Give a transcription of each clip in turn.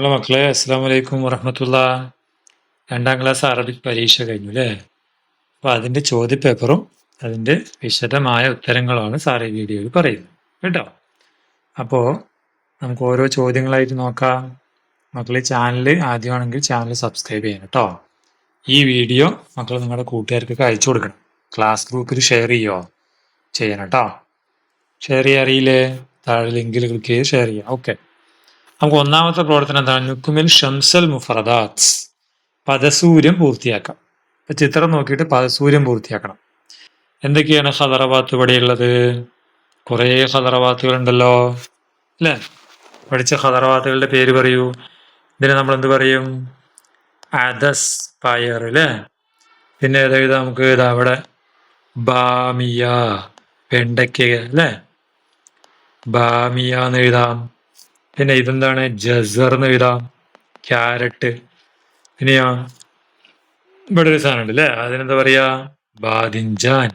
ഉള്ള മക്കളെ അസ്സാം വലൈക്കും വറഹമത്തുള്ള. 2ാം ക്ലാസ് അറബിക് പരീക്ഷ കഴിഞ്ഞു അല്ലേ? അപ്പോൾ അതിൻ്റെ ചോദ്യപേപ്പറും അതിൻ്റെ വിശദമായ ഉത്തരങ്ങളുമാണ് സാർ ഈ വീഡിയോയിൽ പറയുന്നത് കേട്ടോ. അപ്പോൾ നമുക്ക് ഓരോ ചോദ്യങ്ങളായിട്ട് നോക്കാം. മക്കൾ ഈ ചാനൽ ആദ്യമാണെങ്കിൽ ചാനൽ സബ്സ്ക്രൈബ് ചെയ്യണം കേട്ടോ. ഈ വീഡിയോ മക്കൾ നിങ്ങളുടെ കൂട്ടുകാർക്കൊക്കെ അയച്ചു കൊടുക്കണം. ക്ലാസ് ഗ്രൂപ്പിൽ ഷെയർ ചെയ്യണം കേട്ടോ. ഷെയർ ചെയ്യാൻ അറിയില്ലേ? താഴെ ലിങ്കിൽ ക്ലിക്ക് ചെയ്ത് ഷെയർ ചെയ്യാം. ഓക്കെ, നമുക്ക് ഒന്നാമത്തെ പ്രവർത്തനം എന്താണ്? നുക്കുമിൽ ഷംസൽ മുഫറദാത്ത്, പദസൂര്യം പൂർത്തിയാക്കാം. ഇപ്പൊ ചിത്രം നോക്കിയിട്ട് പദസൂര്യം പൂർത്തിയാക്കണം. എന്തൊക്കെയാണ് ഖദറവാത്ത് ഇവിടെയുള്ളത്? കുറേ ഖദറവാത്തുകൾ ഉണ്ടല്ലോ അല്ലേ? പഠിച്ച ഖദറവാത്തുകളുടെ പേര് പറയൂ. ഇതിനെ നമ്മൾ എന്ത് പറയും? അദസ്, പയർ അല്ലേ? പിന്നെ ഏതാ നമുക്ക് ഇതാ അവിടെ ബാമിയ, വെണ്ടയ്ക്ക അല്ലേ? ബാമിയ എന്ന് എഴുതാം. പിന്നെ ഇതെന്താണ്? ജസർ എന്ന് എഴുതാം, ക്യാരറ്റ്. പിന്നെയോ ഇവിടെ ഒരു സാധനം ഉണ്ട് അല്ലേ, അതിനെന്താ പറയാ? ബാദിൻജാൻ.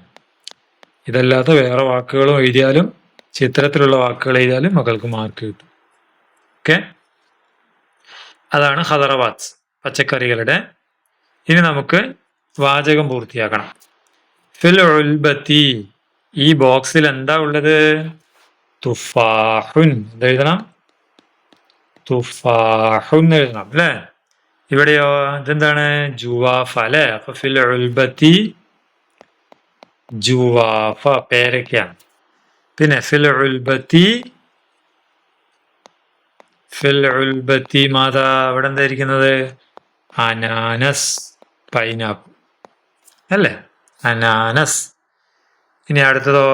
ഇതല്ലാത്ത വേറെ വാക്കുകളും എഴുതിയാലും ചിത്രത്തിലുള്ള വാക്കുകൾ എഴുതിയാലും മക്കൾക്ക് മാർക്ക് കിട്ടും. ഓക്കെ, അതാണ് ഖദറവാത്ത്, പച്ചക്കറികളുടെ. ഇനി നമുക്ക് വാചകം പൂർത്തിയാക്കണം. ഫിൽ ഉൽബത്തി, ഈ ബോക്സിൽ എന്താ ഉള്ളത്? തുഫാഹുൻ. എന്തെഴുതണം? തുഫാഹുൻ എഴുതണം അല്ലേ? ഇവിടെയോ ഇതെന്താണ്? ജുവാഫ അല്ലെ? അപ്പൊ ഫിൽ ഉൽബത്തി ജുവാഫ, പേരയ്ക്കാണ്. പിന്നെ ഫിൽ ഉൽബത്തി മാതാ, ഇവിടെ എന്തായിരിക്കുന്നത്? അനാനസ്, പൈനാപ്പിൾ അല്ലേ? അനാനസ്. ഇനി അടുത്തതോ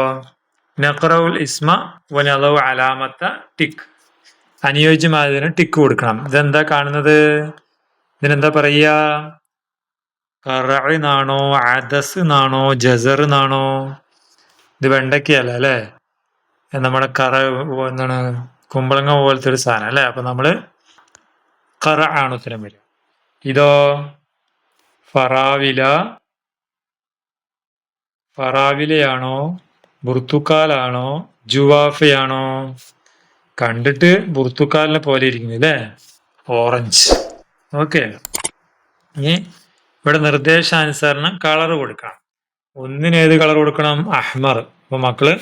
നഖറഉൽ ഇസ്മ വനദഉ അലാമത്ത ടിക്ക്, അനുയോജ്യമായതിന് ടിക്ക് കൊടുക്കണം. ഇതെന്താ കാണുന്നത്? ഇതിനെന്താ പറയാ? ഖറഅനാണോ, അദസ് എന്നാണോ, ജസർ എന്നാണോ? ഇത് വെണ്ടയ്ക്കല്ല അല്ലേ? നമ്മുടെ എന്താണ്, കുമ്പളങ്ങ പോലത്തെ ഒരു സാധനം അല്ലേ? അപ്പൊ നമ്മള് ഖറ ആണ് ഉത്തരം വരിക. ഇതോ ഫറാവിലയാണോ, ബുർത്തുക്കാലാണോ, ജുവാഫയാണോ? കണ്ടിട്ട് ബുർത്തുക്കാലിനെ പോലെ ഇരിക്കുന്നു അല്ലേ? ഓറഞ്ച്. ഓക്കെ, ഇനി ഇവിടെ നിർദ്ദേശാനുസരണം കളർ കൊടുക്കണം. ഒന്നിന് ഏത് കളർ കൊടുക്കണം? അഹ്മർ. അപ്പൊ മക്കള്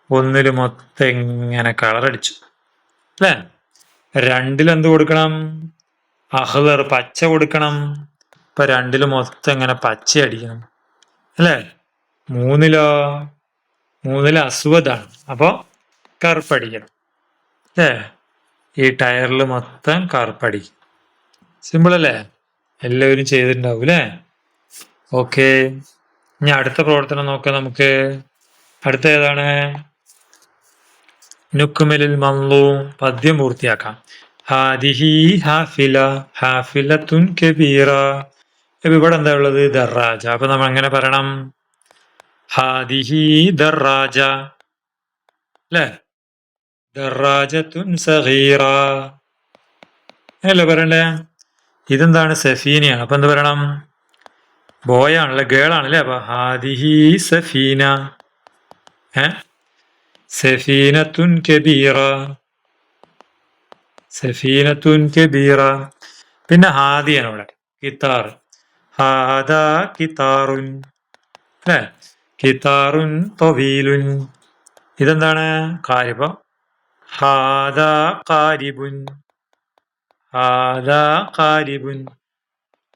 ഒന്നില് മൊത്തം ഇങ്ങനെ കളർ അടിച്ചു അല്ലേ? 2 എന്ത് കൊടുക്കണം? അഹ്ലർ, പച്ച കൊടുക്കണം. ഇപ്പൊ 2 മൊത്തം ഇങ്ങനെ പച്ച അടിക്കണം അല്ലേ? 3 അസ്വദാണ്, അപ്പൊ കറുപ്പടിക്കണം അല്ലേ? ഈ ടയറിൽ മൊത്തം കറുപ്പടിക്കും. സിമ്പിൾ അല്ലേ? എല്ലാവരും ചെയ്തിട്ടുണ്ടാവും അല്ലേ? ഓക്കെ, ഇനി അടുത്ത പ്രവർത്തനം നോക്കാം നമുക്ക്. അടുത്ത ഏതാണ്? നുക്മിലിൽ മംലൂം, പദ്യം പൂർത്തിയാക്കാം. ഹാദിഹി ഹാഫില, ഹാഫിലത്തുൻ കബീറ. ഇവിടെ എന്താ ഉള്ളത്? ദറാജ. അപ്പൊ നമ്മൾ എങ്ങനെ പറയണം? ഹാദിഹി ദറാജ അല്ലേ? ദറാജത്തുൻ സഗീറ അല്ലേ പറയണ്ടേ? ഇതെന്താണ്? സഫീനയാണ്. അപ്പൊ എന്ത് പറയണം? ബോയ് ആണല്ലേ, ഗേൾ ആണല്ലേ? അപ്പൊ ഹാദിഹി സഫീന, സഫീനത്തുൻ കബീറ, സഫീനത്തുൻ കബീറ. പിന്നെ ഹാദിയാണ് ഇവിടെ, കിത്താർ. ഹാദാ കിത്താറുൻ അല്ലേ? കിത്താറുൻ തവീലുൻ. ഇതെന്താണ്? കാരിബ്. ഹാദാ കാരിബുൻ, ഹാദാ കാരിബുൻ,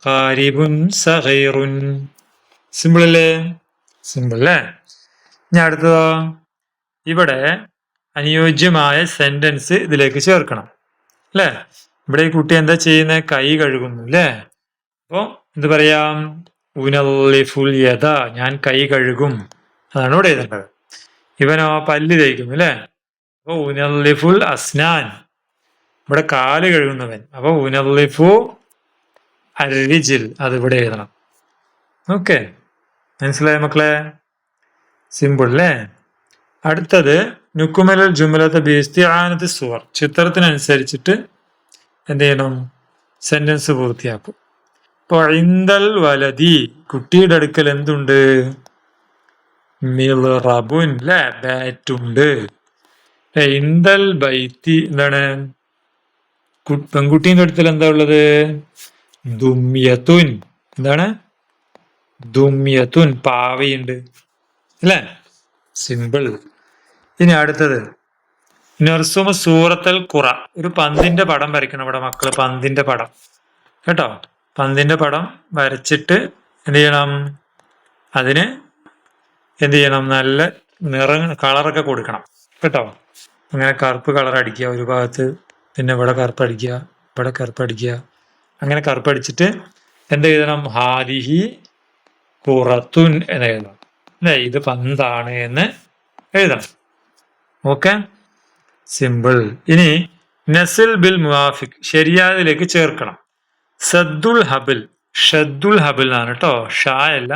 കാരിബുൻ സഗീറുൻ. സിമ്പിൾ അല്ലേ? സിമ്പിൾ അല്ലേ? ഇനി അടുത്തതോ, ഇവിടെ അനുയോജ്യമായ സെന്റൻസ് ഇതിലേക്ക് ചേർക്കണം അല്ലേ? ഇവിടെ ഈ കുട്ടി എന്താ ചെയ്യുന്നത്? കൈ കഴുകുന്നു അല്ലേ? അപ്പൊ എന്ത് പറയാം? ഉനല്ലിഫുൽ യദ, ഞാൻ കൈ കഴുകും. അതാണ് ഇവിടെ എഴുതേണ്ടത്. ഇവനോ പല്ല് തേക്കുന്നു അല്ലേ? അപ്പൊ ഉനല്ലിഫുൽ അസ്നാൻ, ഇവിടെ കാല് കഴുകുന്നവൻ. അപ്പൊ ഉനല്ലിഫു അർരിജിൽ, അത് ഇവിടെ എഴുതണം. ഓക്കെ, മനസ്സിലായ മക്കളെ? സിമ്പിൾ അല്ലേ? അടുത്തത് നുക്കുമലൽ ജുമലത്തെ ബിസ്തിആനത്തി സുവർ, ചിത്രത്തിനനുസരിച്ചിട്ട് എന്ത് ചെയ്യണം? സെന്റൻസ് പൂർത്തിയാക്കും. ഇപ്പൊ ഇൻദൽ വലതി, കുട്ടിയുടെ അടുക്കൽ എന്തുണ്ട്? മിൽറബുൻ അല്ലേ? ബാറ്റുണ്ട്. ഇൻദൽ ബൈത്തി എന്താണ്? പെൺകുട്ടീന്റെ അടുത്തിൽ എന്താ ഉള്ളത്? ദുമ്യത്തുൻ. എന്താണ്? ദുമ്യത്തുൻ, പാവയുണ്ട് അല്ലേ? സിമ്പിൾ. ഇനി അടുത്തത് നർസുമ സൂറത്തൽ ഖുറ. ഒരു പന്തിന്റെ പടം വരയ്ക്കണം ഇവിടെ മക്കള്, പന്തിന്റെ പടം കേട്ടോ. പന്തിന്റെ പടം വരച്ചിട്ട് എന്ത് ചെയ്യണം? അതിന് എന്ത് ചെയ്യണം? നല്ല കളറൊക്കെ കൊടുക്കണം കേട്ടോ. അങ്ങനെ കറുപ്പ് കളർ അടിക്കുക ഒരു ഭാഗത്ത്, പിന്നെ ഇവിടെ കറുപ്പ് അടിക്കുക, ഇവിടെ കറുപ്പ് അടിക്കുക, അങ്ങനെ കറുപ്പ് അടിച്ചിട്ട് എന്ത് എഴുതണം? ഹാദിഹി ഖുറത്തുൻ എന്ന് എഴുതണം അല്ലെ? ഇത് പന്താണ് എന്ന് എഴുതണം. Okay, simple. ഇനി നസിൽ ബിൽ മുവാഫിക്, ശരിയായതിലേക്ക് ചേർക്കണം. സദ്ദുൽ ഹബിൽ, ഷദ്ദുൽ ഹബിൽ എന്നാണ് കേട്ടോ, ഷാ അല്ല,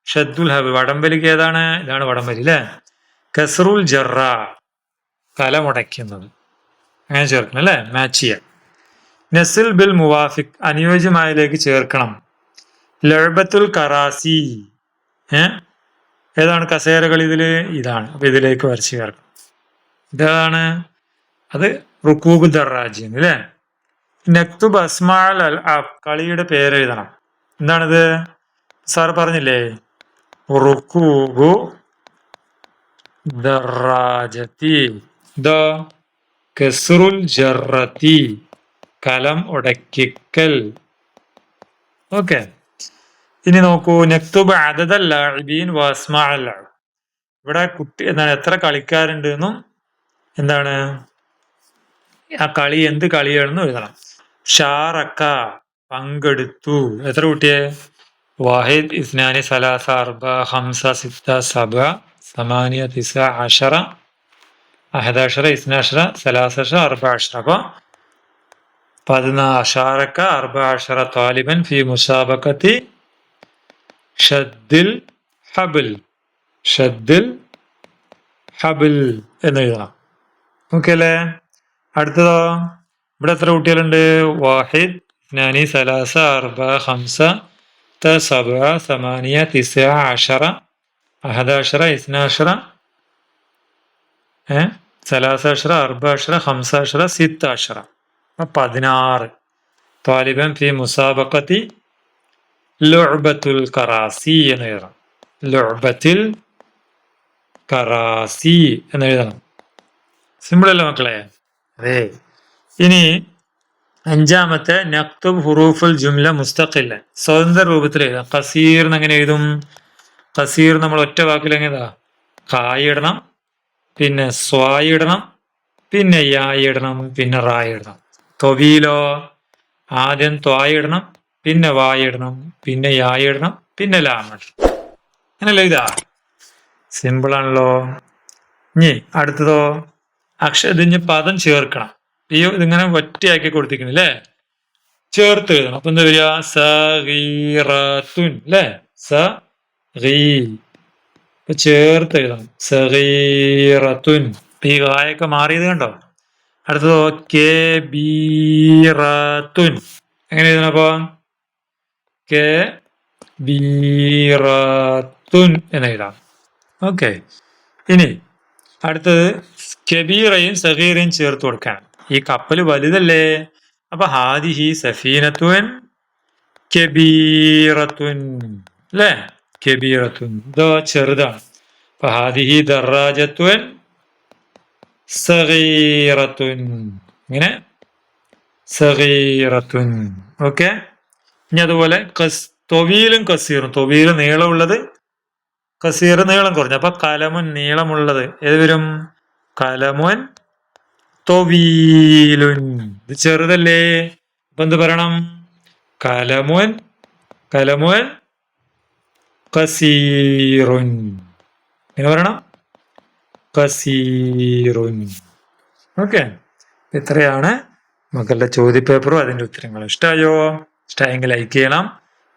ഷദ്ദുൽ ഹബിൽ. വടംവലിക്ക് ഏതാണ്? ഇതാണ് വടംവലി അല്ലെ? കസ്റുൽ ജറ, കലമുടയ്ക്കുന്നത്, അങ്ങനെ ചേർക്കണം അല്ലെ? മാച്ച് ചെയ്യാം. നസിൽ ബിൽ മുവാഫിക്, അനുയോജ്യമായതിലേക്ക് ചേർക്കണം. ലഅബത്തുൽ കറാസി, ഏതാണ് കസേരകൾ ഇതില്? ഇതാണ്. അപ്പൊ ഇതിലേക്ക് വരച്ച് ചേർക്കണം. ഇതാണ് അത്. റുക്കൂബ് ദറാജി അല്ലേ? നക്തുബ് അസ്മാൽ അൽ അബ്, കളിയുടെ പേരെഴുതണം. എന്താണിത്? സാർ പറഞ്ഞില്ലേ? റുക്കൂബു ദറാജത്തി, ദോ കസ്റുൽ ജറത്തി, കലം ഉടക്കിക്കൽ. ഓക്കെ, ഇനി നോക്കൂ. നക്തുബ് അദദൽ ലാഇബീൻ വ അസ്മാഅൽ ലഅബ്, ഇവിടെ കുട്ടി എന്താണ്, എത്ര കളിക്കാരുണ്ട് എന്നും എന്താണ് ആ കളി എന്ത് കളിയാണെന്ന് എഴുതണം. ഷാറക്ക, പങ്കെടുത്തു. എത്ര കുട്ടിയെ? വാഹിദ്, ഇസ്നാനി, സലാസ, അർബ, ഹംസ, സിത്ത, സബ, സമാനിയ, തിസ, അഷറ, അഹദാഷറ, ഇസ്നാഷറ, സലാസഷ, അർബ അഷറ. അപ്പൊ 14. ഷാറക്ക 14 താലിബൻ ഫി മുസാബഖത്തി ഷദ്ദിൽ ഹബിൽ, ഷദ്ദിൽ ഹബിൽ എന്ന് എഴുതണം. ഓക്കെ അല്ലേ? അടുത്തതോ, ഇവിടെ എത്ര കുട്ടികളുണ്ട്? വാഹിദ്, ഇസ്നാനി, സലാസ, അർബ, ഹംസ, സബ, സമാനിയ, തിസ, അഷറ, അഹദാഷറ, ഇസ്നാഷറ, സലാസഷറ, അർബ അഷറ, ഹംസ അഷറ, സിത്ത അഷറ. 16. താലിബൻ ഫി മുസാബഖത്തി ലുഅബത്തുൽ കറാസി എന്ന് എഴുതണം. ലുഅബത്തുൽ കറാസി എന്ന് എഴുതണം. സിമ്പിൾ അല്ലേ മക്കളെ? അതെ. ഇനി 5-മത്തെ നക്തുബ് ഹുറൂഫുൽ ജുംല മുസ്തഖില്ല, സ്വതന്ത്ര രൂപത്തിൽ എഴുതാം. ഖസീർ എങ്ങനെ എഴുതും? ഖസീർ നമ്മൾ ഒറ്റ വാക്കിൽ എങ്ങനെയാ? ഖായി ഇടണം, പിന്നെ സ്വായി ഇടണം, പിന്നെ യായി ഇടണം, പിന്നെ റായി ഇടണം. തൊവീലോ ആദ്യം ത്വായി ഇടണം, പിന്നെ വായി ഇടണം, പിന്നെ യായി ഇടണം, പിന്നെ ലാം ഇടണം. അങ്ങനല്ലേ ഇതാ? സിമ്പിൾ ആണല്ലോ. ഇനി അടുത്തതോ, ഇതിന് പദം ചേർക്കണം. ഇതിങ്ങനെ ഒറ്റയാക്കി കൊടുത്തിരിക്കണല്ലേ? ചേർത്ത് എഴുതണം. അപ്പൊ എന്താ വരിക? സഗീറത്തുൻ അല്ലേ? ഇപ്പൊ ചേർത്ത് എഴുതണം. സഗീറത്തുൻ. ഈ ഗായൊക്കെ മാറിയത് കണ്ടോ? അടുത്തതോ കബീറത്തുൻ. എങ്ങനെ എഴുതണം? അപ്പൊ കബീറത്തുൻ എന്ന് എഴുതാം. ഓക്കെ, ഇനി അടുത്തത് കബീറയും സഗീറയും ചേർത്ത് കൊടുക്കാണ്. ഈ കപ്പല് വലുതല്ലേ? അപ്പൊ ഹാദിഹി സഫീനത്തുൻ കബീറത്തുൻ അല്ലേ? കബീറത്തുൻ. ഇതോ ചെറുതാണ്. അപ്പൊ ഹാദിഹി ദറാജത്തുൻ സഗീറത്തുൻ. ഇങ്ങനെ സഗീറത്തുൻ. ഓക്കെ, ഇനി അതുപോലെ തൊവീലും കസീറും. തൊവീല് നീളമുള്ളത്, കസീർ നീളം കുറഞ്ഞു. അപ്പൊ കലമുൻ നീളമുള്ളത് ഏത് വരും? കലമുൻ തൊവീലുൻ. ഇത് ചെറുതല്ലേ? അപ്പൊ എന്ത് പറയണം? കലമുൻ കസീറുൻ. എങ്ങനെ പറയണം? കസീറുൻ. ഓക്കെ, ഇത്രയാണ് മക്കളുടെ ചോദ്യപേപ്പറും അതിന്റെ ഉത്തരങ്ങളും. ഇഷ്ടമായോ? ഇഷ്ടമായെങ്കിൽ ലൈക്ക് ചെയ്യണം.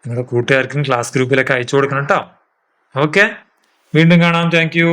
നിങ്ങളുടെ കൂട്ടുകാർക്കും ക്ലാസ് ഗ്രൂപ്പിലൊക്കെ അയച്ചു കൊടുക്കണം കേട്ടോ. ഓക്കെ, വീണ്ടും കാണാം. Thank you.